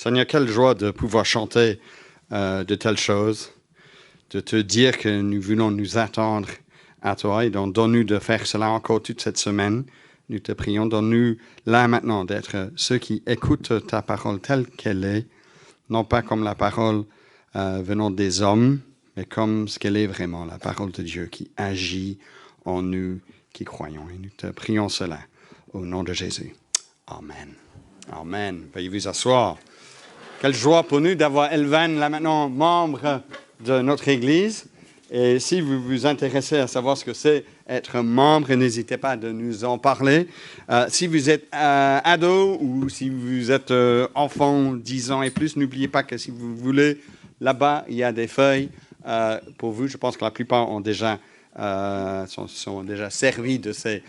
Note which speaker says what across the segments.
Speaker 1: Seigneur, quelle joie de pouvoir chanter de telles choses, de te dire que nous voulons nous attendre à toi et donc donne-nous de faire cela encore toute cette semaine. Nous te prions, donne-nous là maintenant d'être ceux qui écoutent ta parole telle qu'elle est, non pas comme la parole venant des hommes, mais comme ce qu'elle est vraiment, la parole de Dieu qui agit en nous qui croyons. Et nous te prions cela au nom de Jésus. Amen. Amen. Veuillez vous asseoir. Quelle joie pour nous d'avoir Elvan là maintenant membre de notre Église. Et si vous vous intéressez à savoir ce que c'est être membre, n'hésitez pas à nous en parler. Si vous êtes ado ou si vous êtes enfant 10 ans et plus, n'oubliez pas que si vous voulez, là-bas, il y a des feuilles pour vous. Je pense que la plupart ont déjà, sont déjà servis de ces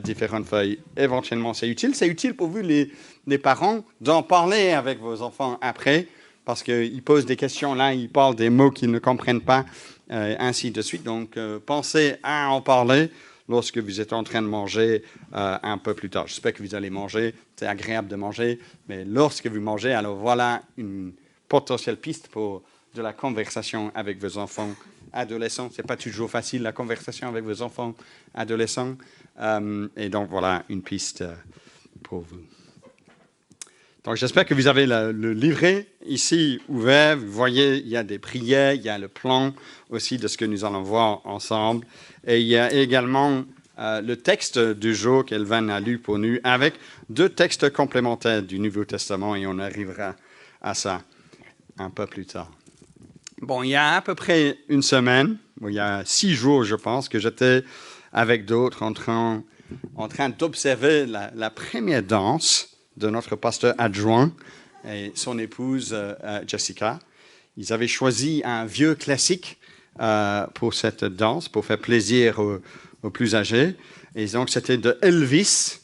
Speaker 1: différentes feuilles. Éventuellement, c'est utile. C'est utile pour vous, les parents, d'en parler avec vos enfants après, parce qu'ils posent des questions là, ils parlent des mots qu'ils ne comprennent pas, ainsi de suite. Donc, pensez à en parler lorsque vous êtes en train de manger un peu plus tard. J'espère que vous allez manger, c'est agréable de manger, mais lorsque vous mangez, alors voilà une potentielle piste pour de la conversation avec vos enfants adolescents. Ce n'est pas toujours facile, la conversation avec vos enfants adolescents. Et donc, voilà une piste pour vous. Donc, j'espère que vous avez le livret ici ouvert. Vous voyez, il y a des prières, il y a le plan aussi de ce que nous allons voir ensemble. Et il y a également le texte du jour qu'Elvan a lu pour nous avec 2 textes complémentaires du Nouveau Testament et on arrivera à ça un peu plus tard. Bon, il y a à peu près une semaine, il y a 6 jours, je pense, que j'étais avec d'autres en train d'observer la première danse de notre pasteur adjoint et son épouse Jessica. Ils avaient choisi un vieux classique pour cette danse, pour faire plaisir aux plus âgés. Et donc, c'était de Elvis,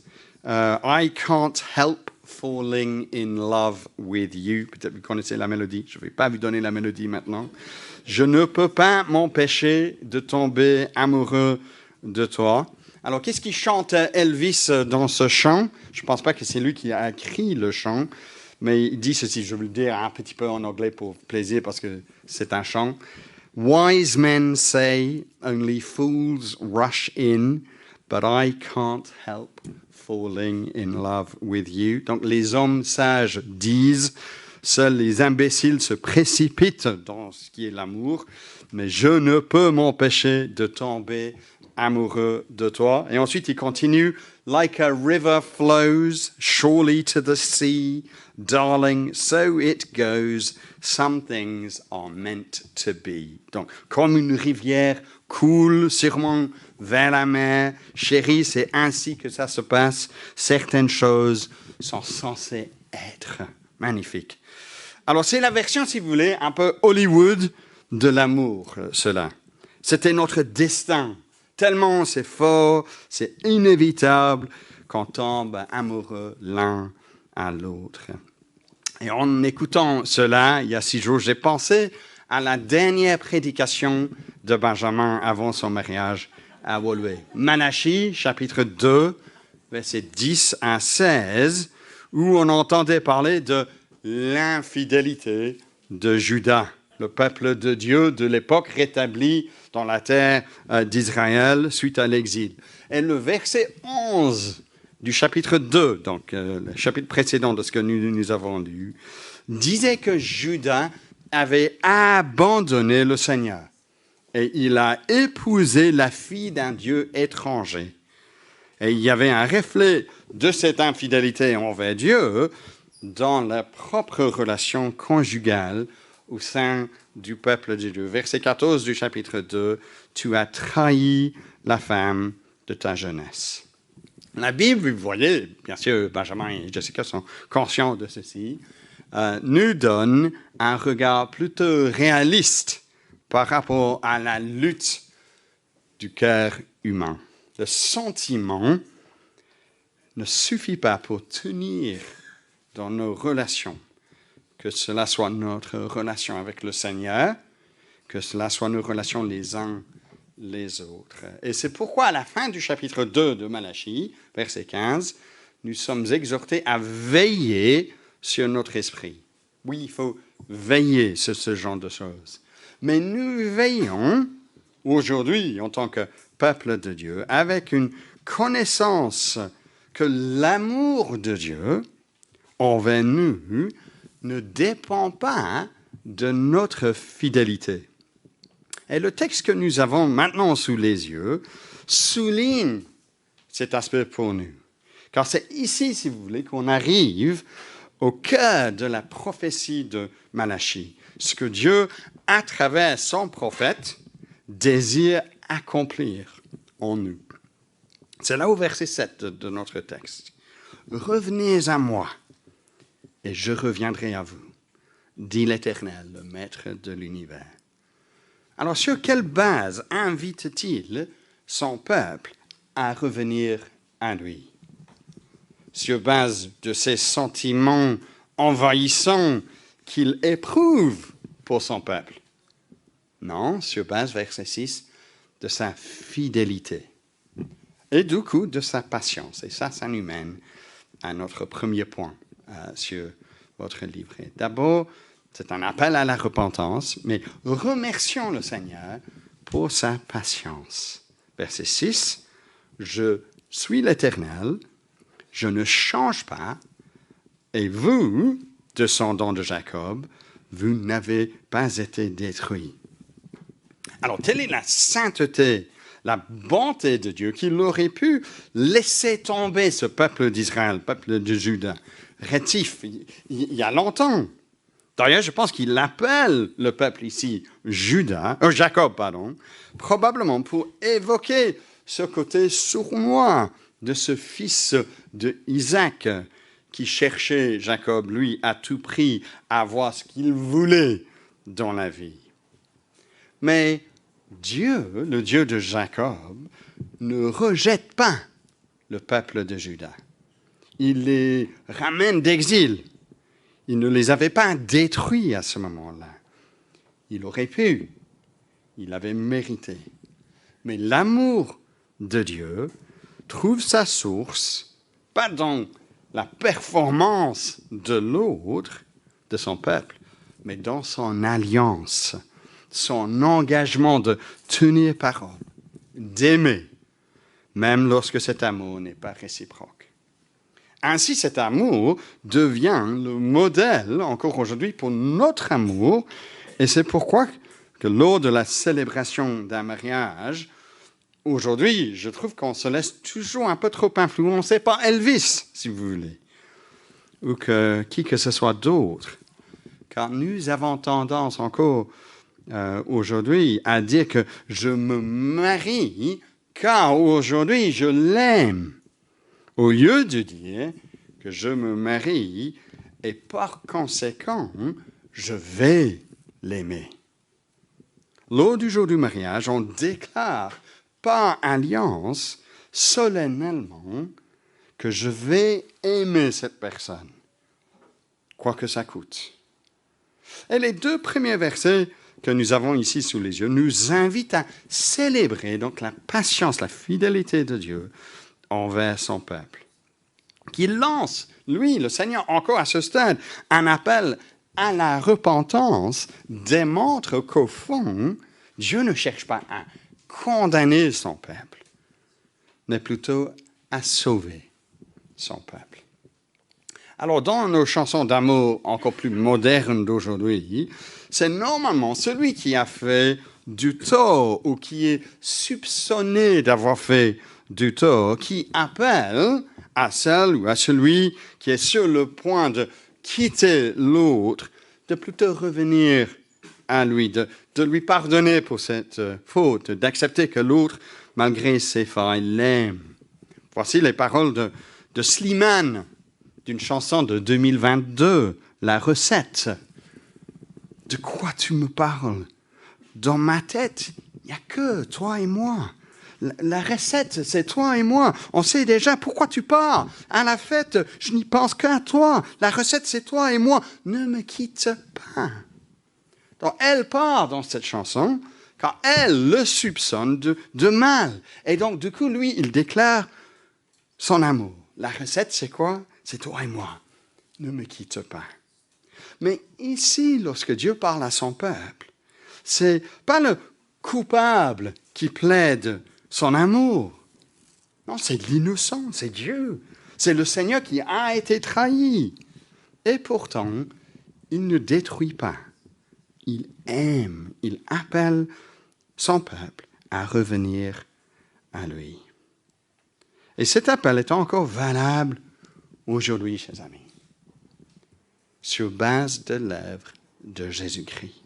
Speaker 1: I Can't Help Falling in Love with You. Peut-être que vous connaissez la mélodie. Je ne vais pas vous donner la mélodie maintenant. Je ne peux pas m'empêcher de tomber amoureux de toi. Alors, qu'est-ce qu'il chante Elvis dans ce chant? Je ne pense pas que c'est lui qui a écrit le chant, mais il dit ceci, je vais le dire un petit peu en anglais pour plaisir parce que c'est un chant. Wise men say only fools rush in, but I can't help falling in love with you. Donc, les hommes sages disent, seuls les imbéciles se précipitent dans ce qui est l'amour, mais je ne peux m'empêcher de tomber amoureux de toi. Et ensuite, il continue. Like a river flows surely to the sea, darling, so it goes. Some things are meant to be. Donc, comme une rivière coule sûrement vers la mer, chérie, c'est ainsi que ça se passe. Certaines choses sont censées être magnifiques. Alors, c'est la version, si vous voulez, un peu Hollywood de l'amour, cela. C'était notre destin. Tellement c'est fort, c'est inévitable qu'on tombe amoureux l'un à l'autre. Et en écoutant cela, il y a 6 jours, j'ai pensé à la dernière prédication de Benjamin avant son mariage à Woluwe. Malachie, chapitre 2, versets 10 à 16, où on entendait parler de l'infidélité de Juda, le peuple de Dieu de l'époque rétabli dans la terre d'Israël suite à l'exil. Et le verset 11 du chapitre 2, donc le chapitre précédent de ce que nous avons lu, disait que Juda avait abandonné le Seigneur et il a épousé la fille d'un Dieu étranger. Et il y avait un reflet de cette infidélité envers Dieu dans la propre relation conjugale au sein du peuple de Dieu. Verset 14 du chapitre 2, « Tu as trahi la femme de ta jeunesse. » La Bible, vous voyez, bien sûr, Benjamin et Jessica sont conscients de ceci, nous donne un regard plutôt réaliste par rapport à la lutte du cœur humain. Le sentiment ne suffit pas pour tenir dans nos relations, que cela soit notre relation avec le Seigneur, que cela soit nos relations les uns les autres. Et c'est pourquoi à la fin du chapitre 2 de Malachie, verset 15, nous sommes exhortés à veiller sur notre esprit. Oui, il faut veiller sur ce genre de choses. Mais nous veillons aujourd'hui en tant que peuple de Dieu avec une connaissance que l'amour de Dieu envers nous ne dépend pas de notre fidélité. Et le texte que nous avons maintenant sous les yeux souligne cet aspect pour nous. Car c'est ici, si vous voulez, qu'on arrive au cœur de la prophétie de Malachie. Ce que Dieu, à travers son prophète, désire accomplir en nous. C'est là au verset 7 de notre texte. « Revenez à moi, et je reviendrai à vous, dit l'Éternel, le Maître de l'univers. » Alors, sur quelle base invite-t-il son peuple à revenir à lui? Sur base de ces sentiments envahissants qu'il éprouve pour son peuple? Non, sur base, verset 6, de sa fidélité. Et du coup, de sa patience. Et ça nous mène à notre premier point sur votre livret. D'abord, c'est un appel à la repentance, mais remercions le Seigneur pour sa patience. Verset 6, « Je suis l'Éternel, je ne change pas, et vous, descendants de Jacob, vous n'avez pas été détruits. » Alors, telle est la sainteté, la bonté de Dieu qu'il aurait pu laisser tomber ce peuple d'Israël, peuple de Juda, rétif, il y a longtemps. D'ailleurs, je pense qu'il appelle le peuple ici Jacob, probablement pour évoquer ce côté sournois de ce fils d'Isaac qui cherchait, Jacob, lui, à tout prix, à avoir ce qu'il voulait dans la vie. Mais Dieu, le Dieu de Jacob, ne rejette pas le peuple de Juda. Il les ramène d'exil. Il ne les avait pas détruits à ce moment-là. Il aurait pu. Il avait mérité. Mais l'amour de Dieu trouve sa source, pas dans la performance de l'autre, de son peuple, mais dans son alliance, son engagement de tenir parole, d'aimer, même lorsque cet amour n'est pas réciproque. Ainsi, cet amour devient le modèle, encore aujourd'hui, pour notre amour. Et c'est pourquoi que lors de la célébration d'un mariage, aujourd'hui, je trouve qu'on se laisse toujours un peu trop influencer par Elvis, si vous voulez, ou qui que ce soit d'autre. Car nous avons tendance encore aujourd'hui à dire que je me marie car aujourd'hui je l'aime. Au lieu de dire que je me marie et par conséquent, je vais l'aimer. Lors du jour du mariage, on déclare par alliance, solennellement, que je vais aimer cette personne, quoi que ça coûte. Et les deux premiers versets que nous avons ici sous les yeux nous invitent à célébrer donc la patience, la fidélité de Dieu envers son peuple, qui lance, lui, le Seigneur, encore à ce stade, un appel à la repentance, démontre qu'au fond, Dieu ne cherche pas à condamner son peuple, mais plutôt à sauver son peuple. Alors, dans nos chansons d'amour encore plus modernes d'aujourd'hui, c'est normalement celui qui a fait du tort ou qui est soupçonné d'avoir fait du tort, qui appelle à celle ou à celui qui est sur le point de quitter l'autre, de plutôt revenir à lui, de lui pardonner pour cette faute, d'accepter que l'autre, malgré ses failles, l'aime. Voici les paroles de Slimane, d'une chanson de 2022, La recette. De quoi tu me parles? Dans ma tête, il n'y a que toi et moi. La recette, c'est toi et moi. On sait déjà pourquoi tu pars. À la fête, je n'y pense qu'à toi. La recette, c'est toi et moi. Ne me quitte pas. Donc, elle part dans cette chanson car elle le soupçonne de mal. Et donc, du coup, lui, il déclare son amour. La recette, c'est quoi? C'est toi et moi. Ne me quitte pas. Mais ici, lorsque Dieu parle à son peuple, c'est pas le coupable qui plaide son amour. Non, c'est l'innocent, c'est Dieu. C'est le Seigneur qui a été trahi. Et pourtant, il ne détruit pas. Il aime, il appelle son peuple à revenir à lui. Et cet appel est encore valable aujourd'hui, chers amis, sur base de l'œuvre de Jésus-Christ.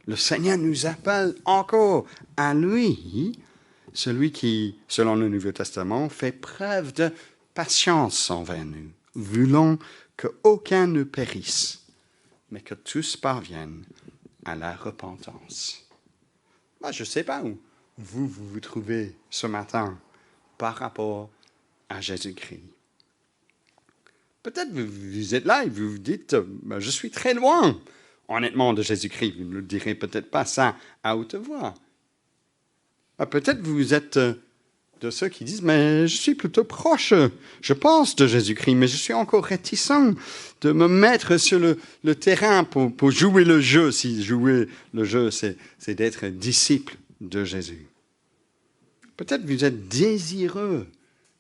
Speaker 1: Le Seigneur nous appelle encore à lui, celui qui, selon le Nouveau Testament, fait preuve de patience envers nous, voulant qu'aucun ne périsse, mais que tous parviennent à la repentance. Moi, je ne sais pas où vous trouvez ce matin par rapport à Jésus-Christ. Peut-être vous êtes là et vous vous dites « Je suis très loin, honnêtement, de Jésus-Christ. » Vous ne direz peut-être pas ça à haute voix. Peut-être vous êtes de ceux qui disent « Mais je suis plutôt proche, je pense de Jésus-Christ, mais je suis encore réticent de me mettre sur le terrain pour jouer le jeu. » Si jouer le jeu, c'est d'être disciple de Jésus. Peut-être vous êtes désireux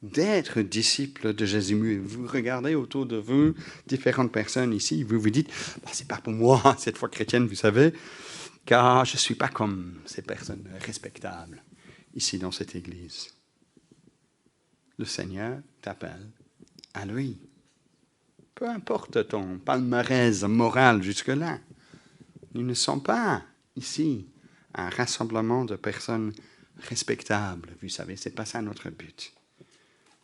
Speaker 1: d'être disciple de Jésus. Vous regardez autour de vous différentes personnes ici, vous vous dites « C'est pas pour moi, cette foi chrétienne, vous savez, car je ne suis pas comme ces personnes respectables ici dans cette église. » Le Seigneur t'appelle à lui. Peu importe ton palmarès moral jusque-là. Nous ne sommes pas ici un rassemblement de personnes respectables. Vous savez, ce n'est pas ça notre but.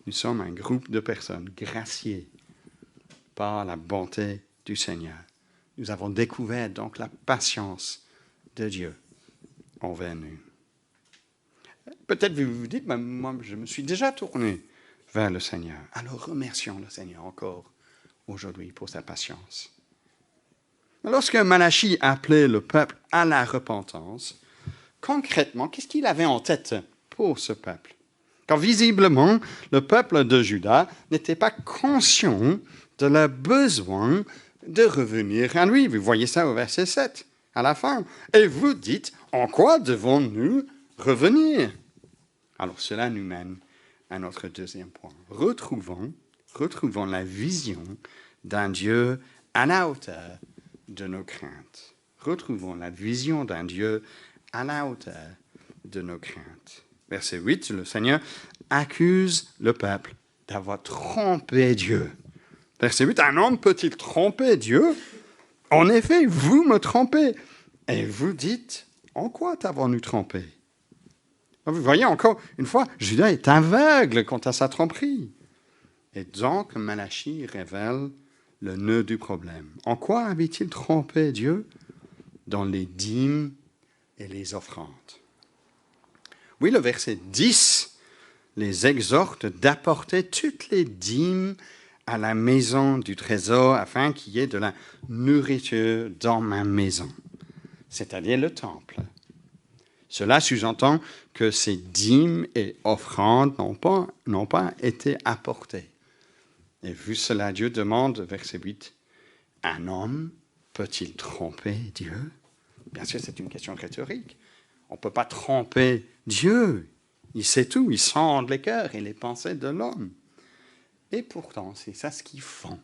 Speaker 1: Nous sommes un groupe de personnes graciées par la bonté du Seigneur. Nous avons découvert donc la patience de Dieu envers nous. Peut-être vous vous dites, moi je me suis déjà tourné vers le Seigneur. Alors remercions le Seigneur encore aujourd'hui pour sa patience. Lorsque Malachie appelait le peuple à la repentance, concrètement, qu'est-ce qu'il avait en tête pour ce peuple? Car visiblement, le peuple de Juda n'était pas conscient de leur besoin de revenir à lui. Vous voyez ça au verset 7, à la fin. Et vous dites, en quoi devons-nous revenir? Alors cela nous mène à notre deuxième point. Retrouvons la vision d'un Dieu à la hauteur de nos craintes. Retrouvons la vision d'un Dieu à la hauteur de nos craintes. Verset 8, le Seigneur accuse le peuple d'avoir trompé Dieu. Verset 8, un homme peut-il tromper Dieu? En effet, vous me trompez. Et vous dites, en quoi t'avons-nous trompé? Vous voyez encore une fois, Judas est aveugle quant à sa tromperie. Et donc, Malachie révèle le nœud du problème. En quoi avait-il trompé Dieu? Dans les dîmes et les offrandes. Oui, le verset 10 les exhorte d'apporter toutes les dîmes à la maison du trésor afin qu'il y ait de la nourriture dans ma maison, c'est-à-dire le temple. Cela sous-entend que ces dîmes et offrandes n'ont pas été apportées. Et vu cela, Dieu demande, verset 8, « Un homme peut-il tromper Dieu ?» Bien sûr, c'est une question rhétorique. On ne peut pas tromper Dieu. Il sait tout, il sonde les cœurs et les pensées de l'homme. Et pourtant, c'est ça ce qu'ils font.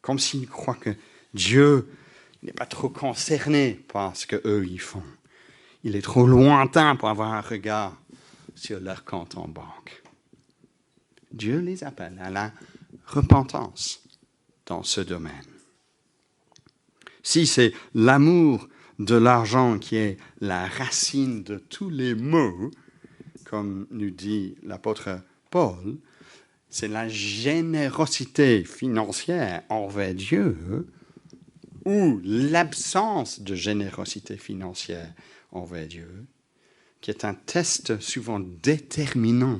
Speaker 1: Comme s'ils croient que Dieu n'est pas trop concerné par ce qu'eux ils font. Il est trop lointain pour avoir un regard sur leur compte en banque. Dieu les appelle à la repentance dans ce domaine. Si c'est l'amour de l'argent qui est la racine de tous les maux, comme nous dit l'apôtre Paul, c'est la générosité financière envers Dieu ou l'absence de générosité financière envers Dieu, qui est un test souvent déterminant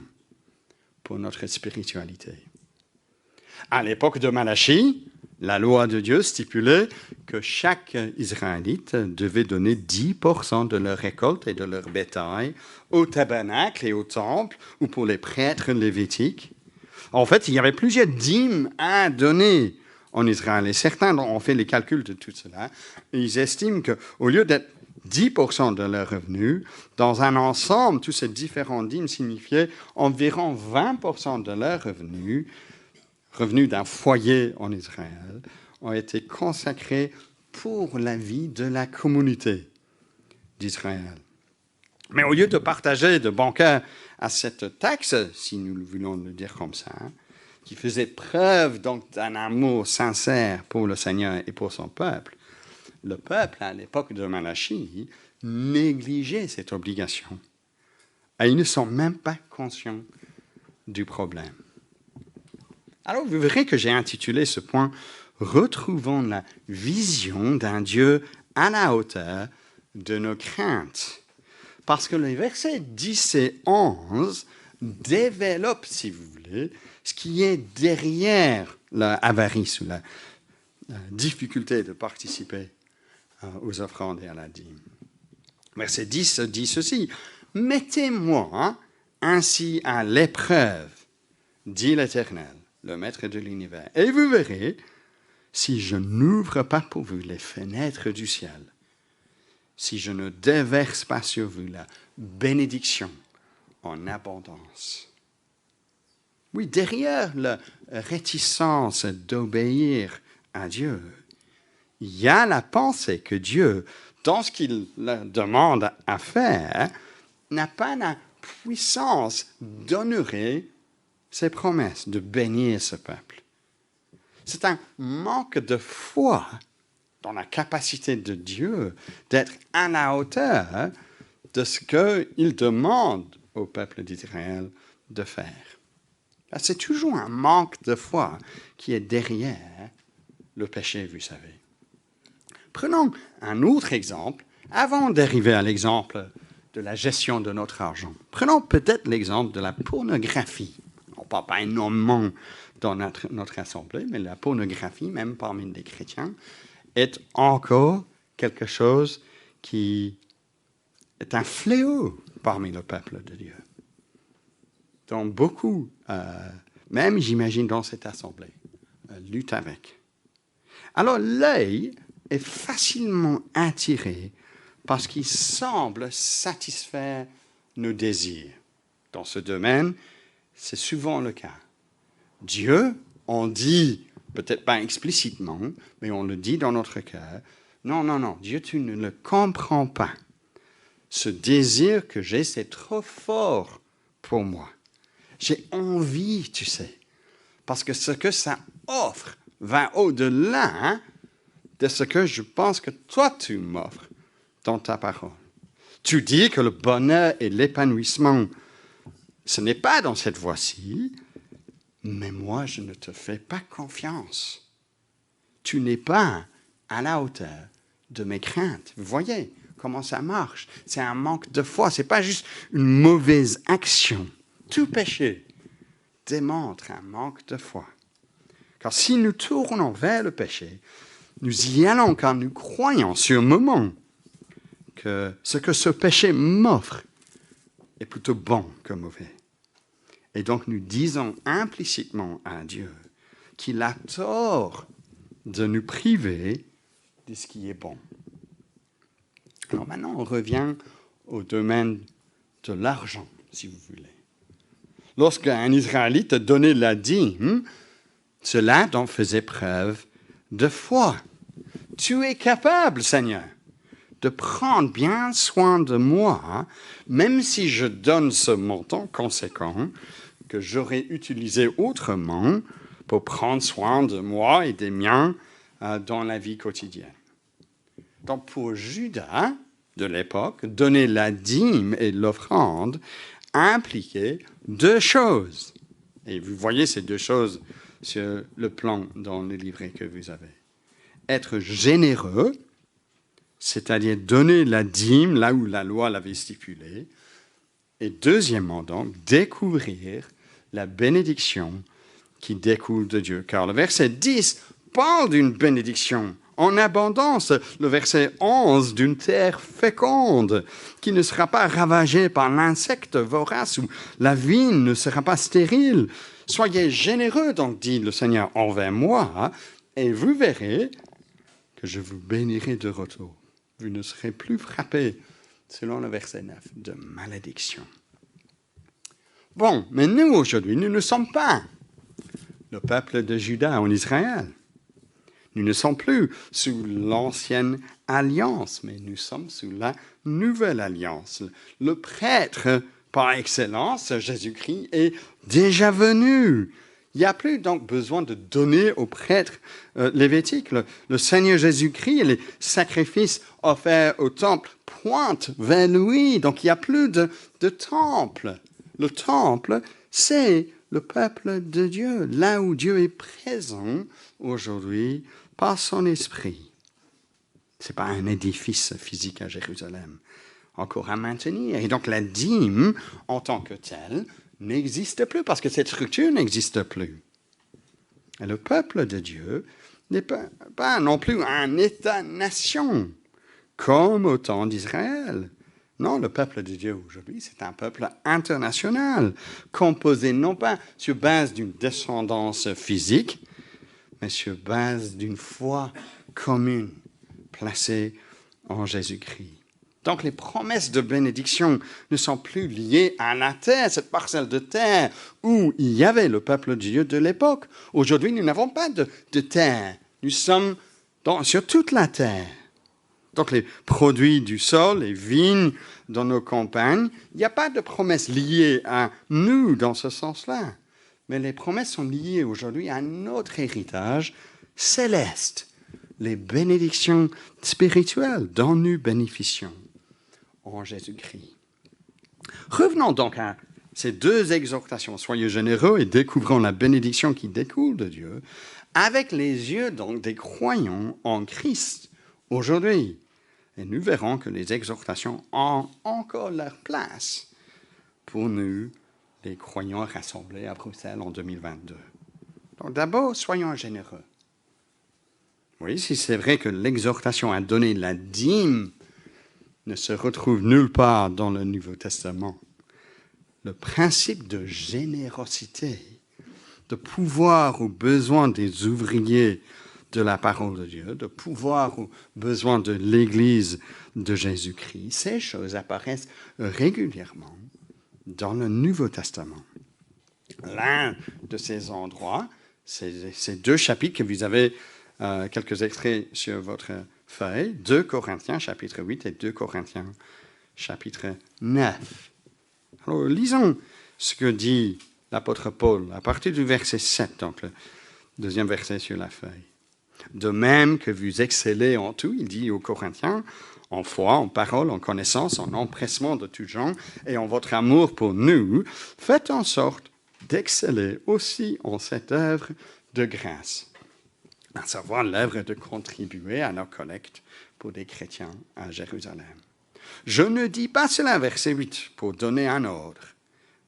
Speaker 1: pour notre spiritualité. À l'époque de Malachie, la loi de Dieu stipulait que chaque Israélite devait donner 10% de leur récolte et de leur bétail au tabernacle et au temple ou pour les prêtres lévitiques. En fait, il y avait plusieurs dîmes à donner en Israël. Et certains ont fait les calculs de tout cela. Et ils estiment qu'au lieu d'être 10% de leurs revenus, dans un ensemble, tous ces différents dîmes signifiaient environ 20% de leurs revenus, revenus d'un foyer en Israël, ont été consacrés pour la vie de la communauté d'Israël. Mais au lieu de partager de banquet à cette taxe, si nous voulons le dire comme ça, qui faisait preuve donc d'un amour sincère pour le Seigneur et pour son peuple, le peuple, à l'époque de Malachie, négligeait cette obligation. Et ils ne sont même pas conscients du problème. Alors, vous verrez que j'ai intitulé ce point « Retrouvons la vision d'un Dieu à la hauteur de nos craintes ». Parce que les versets 10 et 11 développent, si vous voulez, ce qui est derrière l'avarice ou la difficulté de participer aux offrandes et à la dîme. Verset 10 dit ceci, « Mettez-moi ainsi à l'épreuve, dit l'Éternel, le Maître de l'univers, et vous verrez si je n'ouvre pas pour vous les fenêtres du ciel, si je ne déverse pas sur vous la bénédiction en abondance. » Oui, derrière la réticence d'obéir à Dieu, il y a la pensée que Dieu, dans ce qu'il leur demande à faire, n'a pas la puissance d'honorer ses promesses, de bénir ce peuple. C'est un manque de foi dans la capacité de Dieu d'être à la hauteur de ce qu'il demande au peuple d'Israël de faire. C'est toujours un manque de foi qui est derrière le péché, vous savez. Prenons un autre exemple, avant d'arriver à l'exemple de la gestion de notre argent. Prenons peut-être l'exemple de la pornographie. On ne parle pas énormément dans notre assemblée, mais la pornographie, même parmi les chrétiens, est encore quelque chose qui est un fléau parmi le peuple de Dieu. Dont beaucoup, même j'imagine dans cette assemblée, luttent avec. Alors l'œil est facilement attiré parce qu'il semble satisfaire nos désirs. Dans ce domaine, c'est souvent le cas. Dieu, on dit, peut-être pas explicitement, mais on le dit dans notre cœur, non, Dieu, tu ne le comprends pas. Ce désir que j'ai, c'est trop fort pour moi. J'ai envie, tu sais, parce que ce que ça offre va au-delà de ce que je pense que toi, tu m'offres dans ta parole. Tu dis que le bonheur et l'épanouissement, ce n'est pas dans cette voie-ci, mais moi, je ne te fais pas confiance. Tu n'es pas à la hauteur de mes craintes. Vous voyez comment ça marche? C'est un manque de foi. Ce n'est pas juste une mauvaise action. Tout péché démontre un manque de foi. Car si nous tournons vers le péché, nous y allons car nous croyons sur le moment que ce que ce péché m'offre est plutôt bon que mauvais. Et donc nous disons implicitement à Dieu qu'il a tort de nous priver de ce qui est bon. Alors maintenant, on revient au domaine de l'argent, si vous voulez. Lorsqu'un Israélite donnait la dîme, cela donc faisait preuve de foi. Tu es capable, Seigneur, de prendre bien soin de moi, même si je donne ce montant conséquent que j'aurais utilisé autrement pour prendre soin de moi et des miens dans la vie quotidienne. Donc pour Judas de l'époque, donner la dîme et l'offrande impliquait deux choses. Et vous voyez ces deux choses sur le plan dans le livret que vous avez. Être généreux, c'est-à-dire donner la dîme là où la loi l'avait stipulé. Et deuxièmement, donc, découvrir la bénédiction qui découle de Dieu. Car le verset 10 parle d'une bénédiction en abondance. Le verset 11 d'une terre féconde qui ne sera pas ravagée par l'insecte vorace où la vigne ne sera pas stérile. Soyez généreux, donc dit le Seigneur envers moi, Et vous verrez que je vous bénirai de retour. Vous ne serez plus frappés, selon le verset 9, de malédiction. Bon, mais nous, aujourd'hui, nous ne sommes pas le peuple de Juda en Israël. Nous ne sommes plus sous l'ancienne alliance, mais nous sommes sous la nouvelle alliance. Le prêtre par excellence, Jésus-Christ, est déjà venu. Il n'y a plus donc besoin de donner aux prêtres lévitique. Le Seigneur Jésus-Christ et les sacrifices offerts au temple pointent vers lui. Donc il n'y a plus de temple. Le temple, c'est le peuple de Dieu, là où Dieu est présent aujourd'hui par son esprit. Ce n'est pas un édifice physique à Jérusalem, encore à maintenir. Et donc la dîme, en tant que telle, n'existe plus parce que cette structure n'existe plus. Et le peuple de Dieu n'est pas non plus un État-nation, comme au temps d'Israël. Non, le peuple de Dieu aujourd'hui, c'est un peuple international, composé non pas sur base d'une descendance physique, mais sur base d'une foi commune, placée en Jésus-Christ. Donc les promesses de bénédiction ne sont plus liées à la terre, cette parcelle de terre où il y avait le peuple de Dieu de l'époque. Aujourd'hui, nous n'avons pas de terre. Nous sommes sur toute la terre. Donc les produits du sol, les vignes dans nos campagnes, il n'y a pas de promesses liées à nous dans ce sens-là. Mais les promesses sont liées aujourd'hui à notre héritage céleste, les bénédictions spirituelles dont nous bénéficions en Jésus-Christ. Revenons donc à ces deux exhortations. Soyez généreux et découvrons la bénédiction qui découle de Dieu avec les yeux donc des croyants en Christ aujourd'hui. Et nous verrons que les exhortations ont encore leur place pour nous, les croyants rassemblés à Bruxelles en 2022. Donc d'abord, soyons généreux. Oui, si c'est vrai que l'exhortation à donner la dîme ne se retrouve nulle part dans le Nouveau Testament, le principe de générosité, de pouvoir aux besoins des ouvriers de la parole de Dieu, de pouvoir aux besoins de l'Église de Jésus-Christ, ces choses apparaissent régulièrement dans le Nouveau Testament. L'un de ces endroits, c'est ces deux chapitres que vous avez quelques extraits sur votre feuille, 2 Corinthiens chapitre 8 et 2 Corinthiens chapitre 9. Alors lisons ce que dit l'apôtre Paul à partir du verset 7, donc le deuxième verset sur la feuille. De même que vous excellez en tout, il dit aux Corinthiens, en foi, en parole, en connaissance, en empressement de tout genre, et en votre amour pour nous, faites en sorte d'exceller aussi en cette œuvre de grâce, à savoir l'œuvre de contribuer à nos collectes pour des chrétiens à Jérusalem. Je ne dis pas cela, verset 8, pour donner un ordre,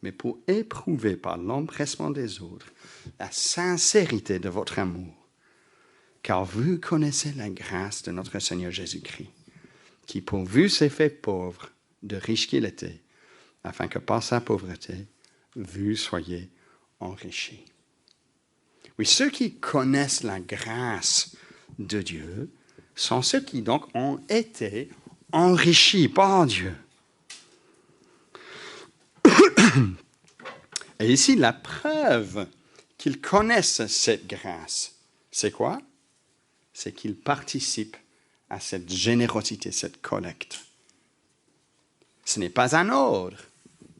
Speaker 1: mais pour éprouver par l'empressement des autres la sincérité de votre amour. Car vous connaissez la grâce de notre Seigneur Jésus-Christ, qui pour vous s'est fait pauvre, de riche qu'il était, afin que par sa pauvreté, vous soyez enrichis. Oui, ceux qui connaissent la grâce de Dieu sont ceux qui donc ont été enrichis par Dieu. Et ici, la preuve qu'ils connaissent cette grâce, c'est quoi? C'est qu'ils participent à cette générosité, cette collecte. Ce n'est pas un ordre.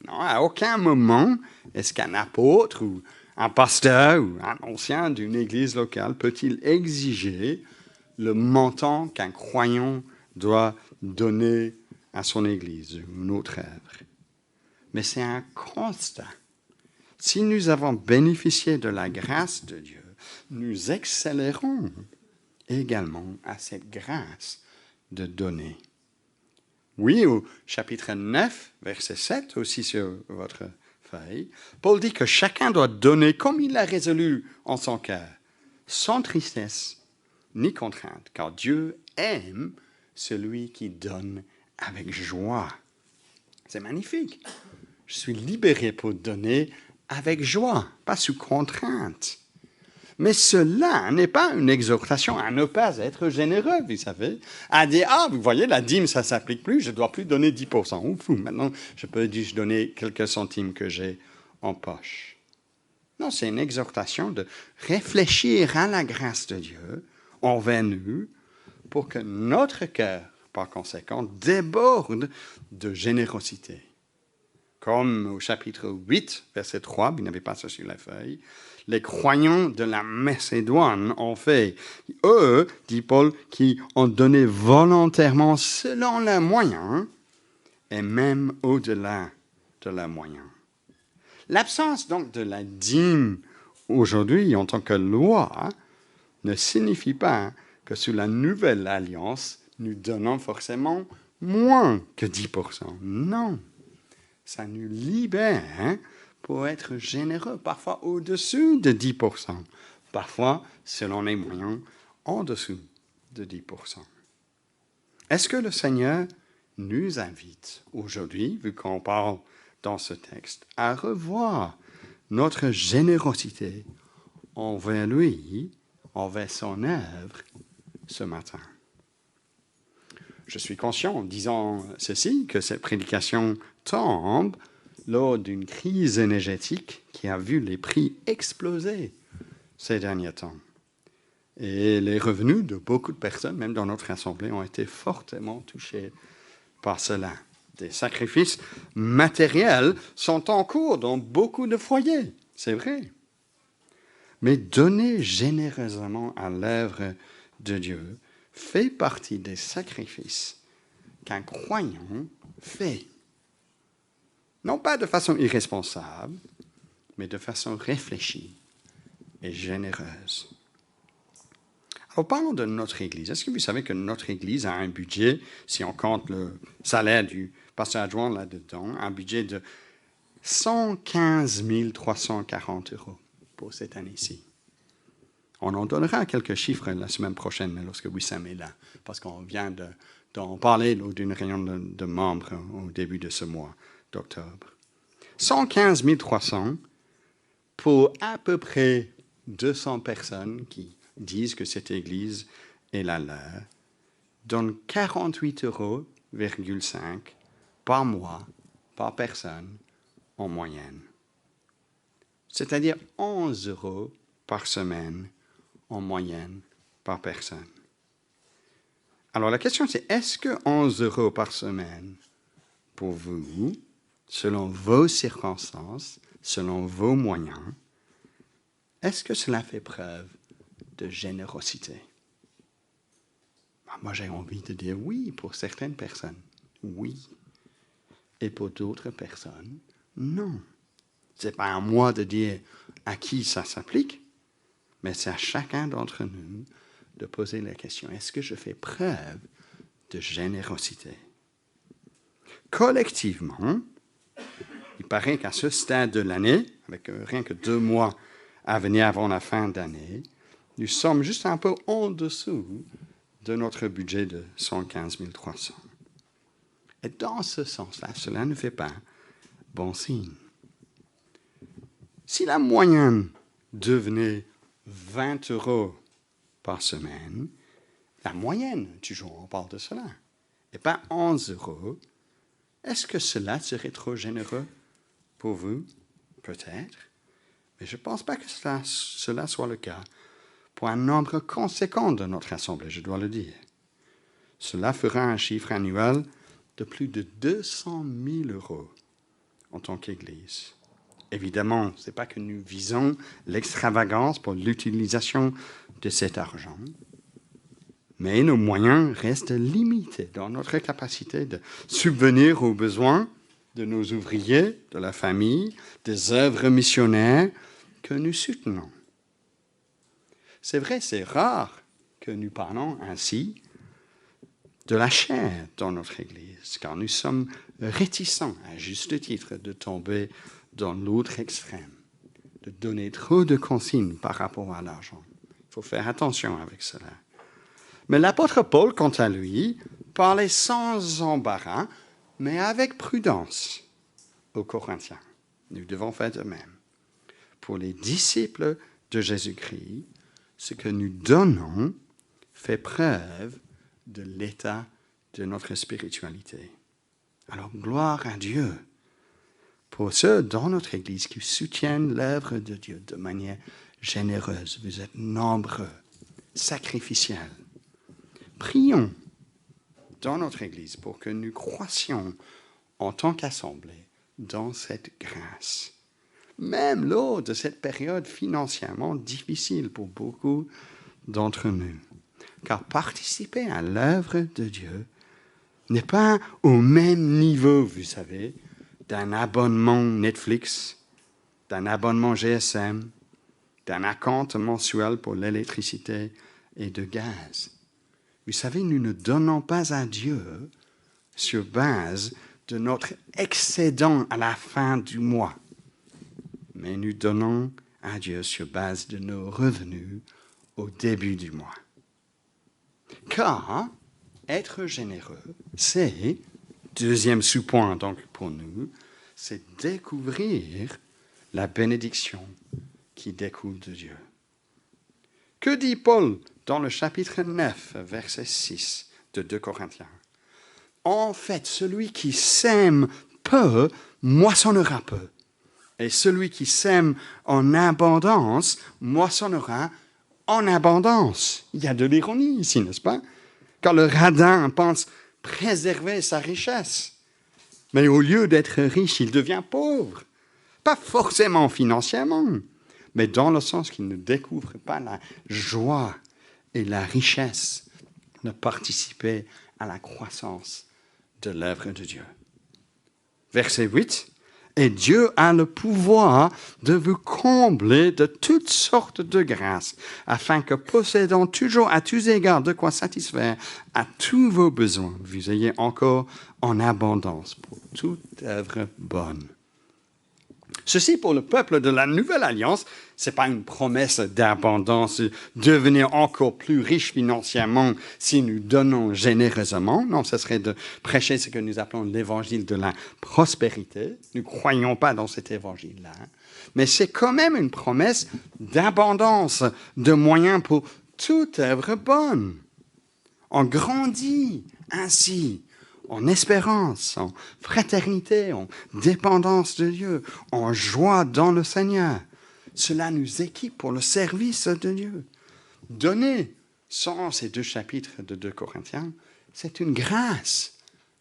Speaker 1: Non, à aucun moment est-ce qu'un apôtre ou un pasteur ou un ancien d'une église locale peut-il exiger le montant qu'un croyant doit donner à son église ou une autre œuvre. Mais c'est un constat. Si nous avons bénéficié de la grâce de Dieu, nous excellérons également à cette grâce de donner. Oui, au chapitre 9, verset 7, aussi sur votre feuille, Paul dit que chacun doit donner comme il l'a résolu en son cœur, sans tristesse ni contrainte, car Dieu aime celui qui donne avec joie. C'est magnifique. Je suis libéré pour donner avec joie, pas sous contrainte. Mais cela n'est pas une exhortation à ne pas être généreux, vous savez. À dire, ah, vous voyez, la dîme, ça ne s'applique plus, je ne dois plus donner 10%. Ouf, maintenant, je peux juste donner quelques centimes que j'ai en poche. Non, c'est une exhortation de réfléchir à la grâce de Dieu envers nous pour que notre cœur, par conséquent, déborde de générosité. Comme au chapitre 8, verset 3, vous n'avez pas ça sur la feuille, les croyants de la Macédoine ont fait. Eux, dit Paul, qui ont donné volontairement selon leurs moyens et même au-delà de leurs moyens. L'absence donc de la dîme aujourd'hui en tant que loi ne signifie pas que sous la nouvelle alliance, nous donnons forcément moins que 10%. Non, ça nous libère pour être généreux, parfois au-dessus de 10%, parfois, selon les moyens, en dessous de 10%. Est-ce que le Seigneur nous invite aujourd'hui, vu qu'on parle dans ce texte, à revoir notre générosité envers lui, envers son œuvre, ce matin? Je suis conscient, en disant ceci, que cette prédication tombe lors d'une crise énergétique qui a vu les prix exploser ces derniers temps. Et les revenus de beaucoup de personnes, même dans notre assemblée, ont été fortement touchés par cela. Des sacrifices matériels sont en cours dans beaucoup de foyers, c'est vrai. Mais donner généreusement à l'œuvre de Dieu fait partie des sacrifices qu'un croyant fait. Non pas de façon irresponsable, mais de façon réfléchie et généreuse. Alors, parlons de notre Église. Est-ce que vous savez que notre Église a un budget, si on compte le salaire du pasteur adjoint là-dedans, un budget de 115 340 € pour cette année-ci? On en donnera quelques chiffres la semaine prochaine, lorsque Wissam est là, parce qu'on vient d'en parler lors d'une réunion de membres au début de ce mois d'octobre. 115 300 pour à peu près 200 personnes qui disent que cette Église est la leur, donne 48,5 € par mois, par personne, en moyenne. C'est-à-dire 11 € par semaine, en moyenne, par personne. Alors la question c'est, est-ce que 11 € par semaine, pour vous, selon vos circonstances, selon vos moyens, est-ce que cela fait preuve de générosité? Moi, j'ai envie de dire oui pour certaines personnes, oui. Et pour d'autres personnes, non. Ce n'est pas à moi de dire à qui ça s'applique, mais c'est à chacun d'entre nous de poser la question, est-ce que je fais preuve de générosité? Collectivement, il paraît qu'à ce stade de l'année, avec rien que 2 mois à venir avant la fin d'année, nous sommes juste un peu en dessous de notre budget de 115 300. Et dans ce sens-là, cela ne fait pas bon signe. Si la moyenne devenait 20 € par semaine, la moyenne, toujours on parle de cela, et pas 11 €, est-ce que cela serait trop généreux pour vous? Peut-être. Mais je ne pense pas que cela soit le cas pour un nombre conséquent de notre Assemblée, je dois le dire. Cela fera un chiffre annuel de plus de 200 000 € en tant qu'Église. Évidemment, ce n'est pas que nous visons l'extravagance pour l'utilisation de cet argent, mais nos moyens restent limités dans notre capacité de subvenir aux besoins de nos ouvriers, de la famille, des œuvres missionnaires que nous soutenons. C'est vrai, c'est rare que nous parlons ainsi de la chair dans notre Église, car nous sommes réticents, à juste titre, de tomber dans l'autre extrême, de donner trop de consignes par rapport à l'argent. Il faut faire attention avec cela. Mais l'apôtre Paul, quant à lui, parlait sans embarras, mais avec prudence aux Corinthiens. Nous devons faire de même. Pour les disciples de Jésus-Christ, ce que nous donnons fait preuve de l'état de notre spiritualité. Alors, gloire à Dieu pour ceux dans notre Église qui soutiennent l'œuvre de Dieu de manière généreuse. Vous êtes nombreux, sacrificiels. Prions dans notre Église pour que nous croissions en tant qu'assemblée dans cette grâce. Même lors de cette période financièrement difficile pour beaucoup d'entre nous. Car participer à l'œuvre de Dieu n'est pas au même niveau, vous savez, d'un abonnement Netflix, d'un abonnement GSM, d'un acompte mensuel pour l'électricité et le gaz. Vous savez, nous ne donnons pas à Dieu sur base de notre excédent à la fin du mois, mais nous donnons à Dieu sur base de nos revenus au début du mois. Car être généreux, c'est, deuxième sous-point donc pour nous, c'est découvrir la bénédiction qui découle de Dieu. Que dit Paul dans le chapitre 9, verset 6 de 2 Corinthiens? En fait, celui qui sème peu, moissonnera peu. Et celui qui sème en abondance, moissonnera en abondance. Il y a de l'ironie ici, n'est-ce pas? Car le radin pense préserver sa richesse. Mais au lieu d'être riche, il devient pauvre. Pas forcément financièrement, mais dans le sens qu'il ne découvre pas la joie et la richesse de participer à la croissance de l'œuvre de Dieu. Verset 8. Et Dieu a le pouvoir de vous combler de toutes sortes de grâces, afin que, possédant toujours à tous égards de quoi satisfaire à tous vos besoins, vous ayez encore en abondance pour toute œuvre bonne. Ceci, pour le peuple de la Nouvelle Alliance, ce n'est pas une promesse d'abondance, de devenir encore plus riche financièrement si nous donnons généreusement. Non, ce serait de prêcher ce que nous appelons l'évangile de la prospérité. Nous ne croyons pas dans cet évangile-là. Mais c'est quand même une promesse d'abondance, de moyens pour toute œuvre bonne. On grandit ainsi en espérance, en fraternité, en dépendance de Dieu, en joie dans le Seigneur. Cela nous équipe pour le service de Dieu. Donner, sans ces 2 chapitres de 2 Corinthiens, c'est une grâce,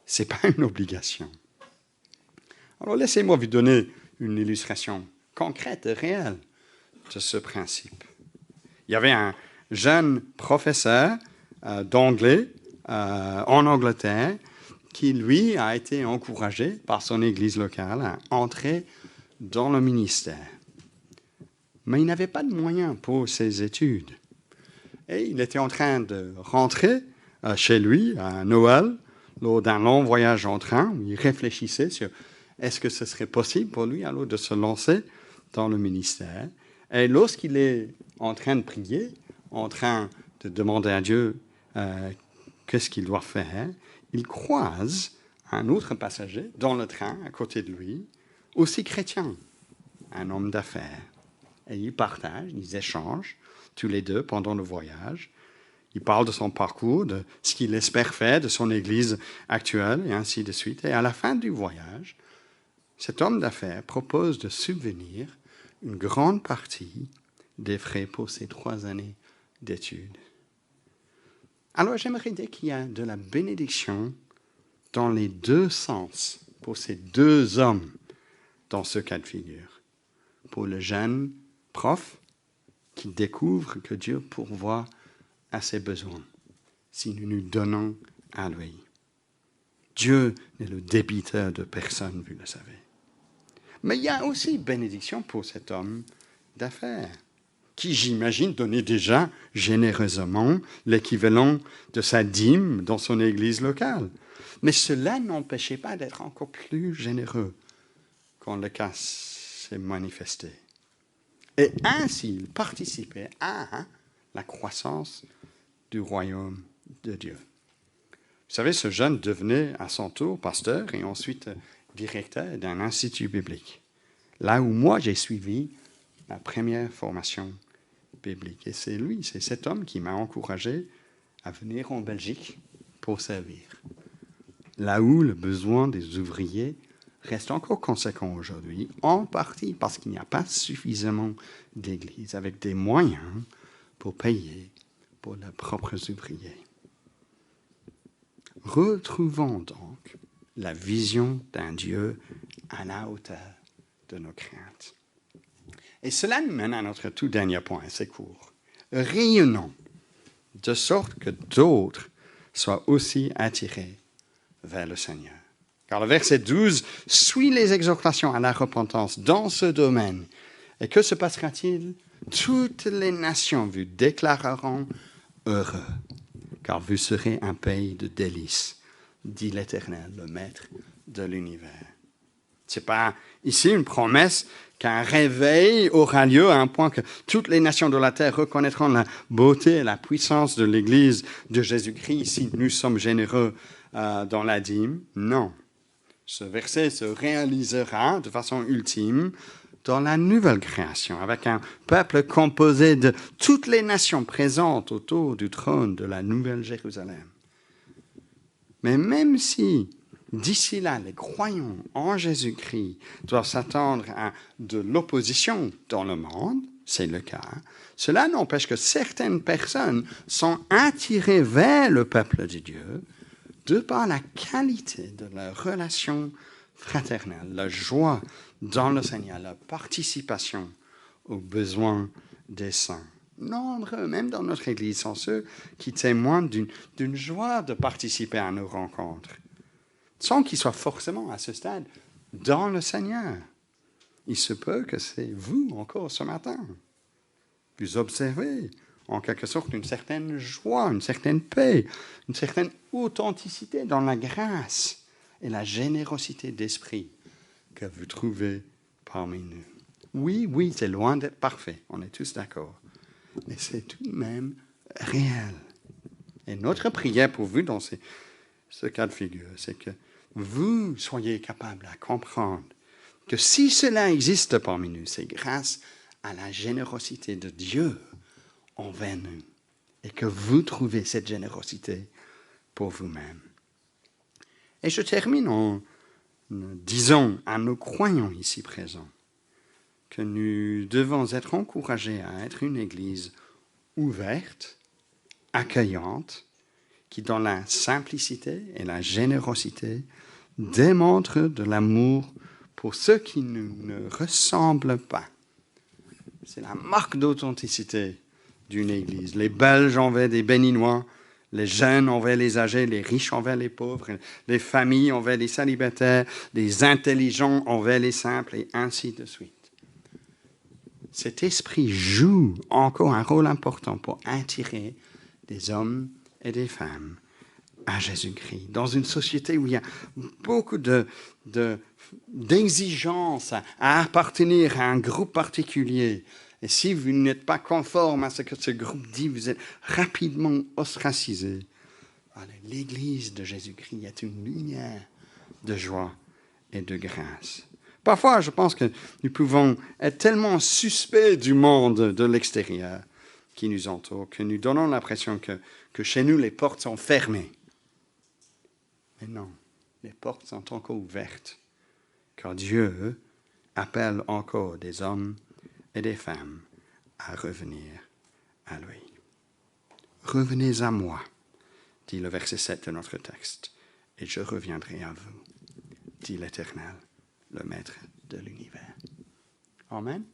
Speaker 1: ce n'est pas une obligation. Alors laissez-moi vous donner une illustration concrète et réelle de ce principe. Il y avait un jeune professeur d'anglais en Angleterre qui, lui, a été encouragé par son église locale à entrer dans le ministère. Mais il n'avait pas de moyens pour ses études. Et il était en train de rentrer chez lui à Noël, lors d'un long voyage en train, où il réfléchissait sur est-ce que ce serait possible pour lui alors de se lancer dans le ministère. Et lorsqu'il est en train de prier, en train de demander à Dieu qu'est-ce qu'il doit faire, il croise un autre passager dans le train à côté de lui, aussi chrétien, un homme d'affaires. Et ils partagent, ils échangent tous les deux pendant le voyage. Il parle de son parcours, de ce qu'il espère faire, de son église actuelle, et ainsi de suite. Et à la fin du voyage, cet homme d'affaires propose de subvenir une grande partie des frais pour ces 3 années d'études. Alors j'aimerais dire qu'il y a de la bénédiction dans les 2 sens pour ces 2 hommes dans ce cas de figure. Pour le jeune prof qui découvre que Dieu pourvoit à ses besoins si nous nous donnons à lui. Dieu n'est le débiteur de personne, vous le savez. Mais il y a aussi bénédiction pour cet homme d'affaires qui, j'imagine, donnait déjà généreusement l'équivalent de sa dîme dans son église locale. Mais cela n'empêchait pas d'être encore plus généreux quand le cas s'est manifesté. Et ainsi, il participait à la croissance du royaume de Dieu. Vous savez, ce jeune devenait à son tour pasteur et ensuite directeur d'un institut biblique. Là où moi, j'ai suivi ma première formation biblique. Et c'est lui, c'est cet homme qui m'a encouragé à venir en Belgique pour servir. Là où le besoin des ouvriers reste encore conséquent aujourd'hui, en partie parce qu'il n'y a pas suffisamment d'églises avec des moyens pour payer pour leurs propres ouvriers. Retrouvons donc la vision d'un Dieu à la hauteur de nos craintes. Et cela nous mène à notre tout dernier point, c'est court. Rayonnons de sorte que d'autres soient aussi attirés vers le Seigneur. Car le verset 12 suit les exhortations à la repentance dans ce domaine. Et que se passera-t-il? Toutes les nations vous déclareront heureux, car vous serez un pays de délices, dit l'Éternel, le Maître de l'univers. Ce n'est pas ici une promesse qu'un réveil aura lieu à un point que toutes les nations de la terre reconnaîtront la beauté et la puissance de l'Église de Jésus-Christ si nous sommes généreux dans la dîme. Non. Ce verset se réalisera de façon ultime dans la nouvelle création, avec un peuple composé de toutes les nations présentes autour du trône de la Nouvelle Jérusalem. Mais même si, d'ici là, les croyants en Jésus-Christ doivent s'attendre à de l'opposition dans le monde, c'est le cas, cela n'empêche que certaines personnes sont attirées vers le peuple de Dieu de par la qualité de leur relation fraternelle, la joie dans le Seigneur, la participation aux besoins des saints. Nombreux, même dans notre Église, sont ceux qui témoignent d'une joie de participer à nos rencontres, sans qu'ils soient forcément à ce stade dans le Seigneur. Il se peut que c'est vous encore ce matin. Vous observez en quelque sorte une certaine joie, une certaine paix, une certaine authenticité dans la grâce et la générosité d'esprit que vous trouvez parmi nous. Oui, c'est loin d'être parfait, on est tous d'accord, mais c'est tout de même réel. Et notre prière pour vous dans ce cas de figure, c'est que vous soyez capables à comprendre que si cela existe parmi nous, c'est grâce à la générosité de Dieu envers nous, et que vous trouvez cette générosité pour vous-même. Et je termine en disant à nos croyants ici présents que nous devons être encouragés à être une Église ouverte, accueillante, qui dans la simplicité et la générosité démontre de l'amour pour ceux qui ne ressemblent pas. C'est la marque d'authenticité d'une Église. Les Belges envers les Béninois, les jeunes envers les âgés, les riches envers les pauvres, les familles envers les célibataires, les intelligents envers les simples, et ainsi de suite. Cet esprit joue encore un rôle important pour attirer des hommes et des femmes à Jésus-Christ. Dans une société où il y a beaucoup d'exigences à appartenir à un groupe particulier, et si vous n'êtes pas conforme à ce que ce groupe dit, vous êtes rapidement ostracisé. L'Église de Jésus-Christ est une lumière de joie et de grâce. Parfois, je pense que nous pouvons être tellement suspects du monde de l'extérieur qui nous entoure que nous donnons l'impression que chez nous, les portes sont fermées. Mais non, les portes sont encore ouvertes, car Dieu appelle encore des hommes et des femmes à revenir à lui. Revenez à moi, dit le verset 7 de notre texte, et je reviendrai à vous, dit l'Éternel, le Maître de l'univers. Amen.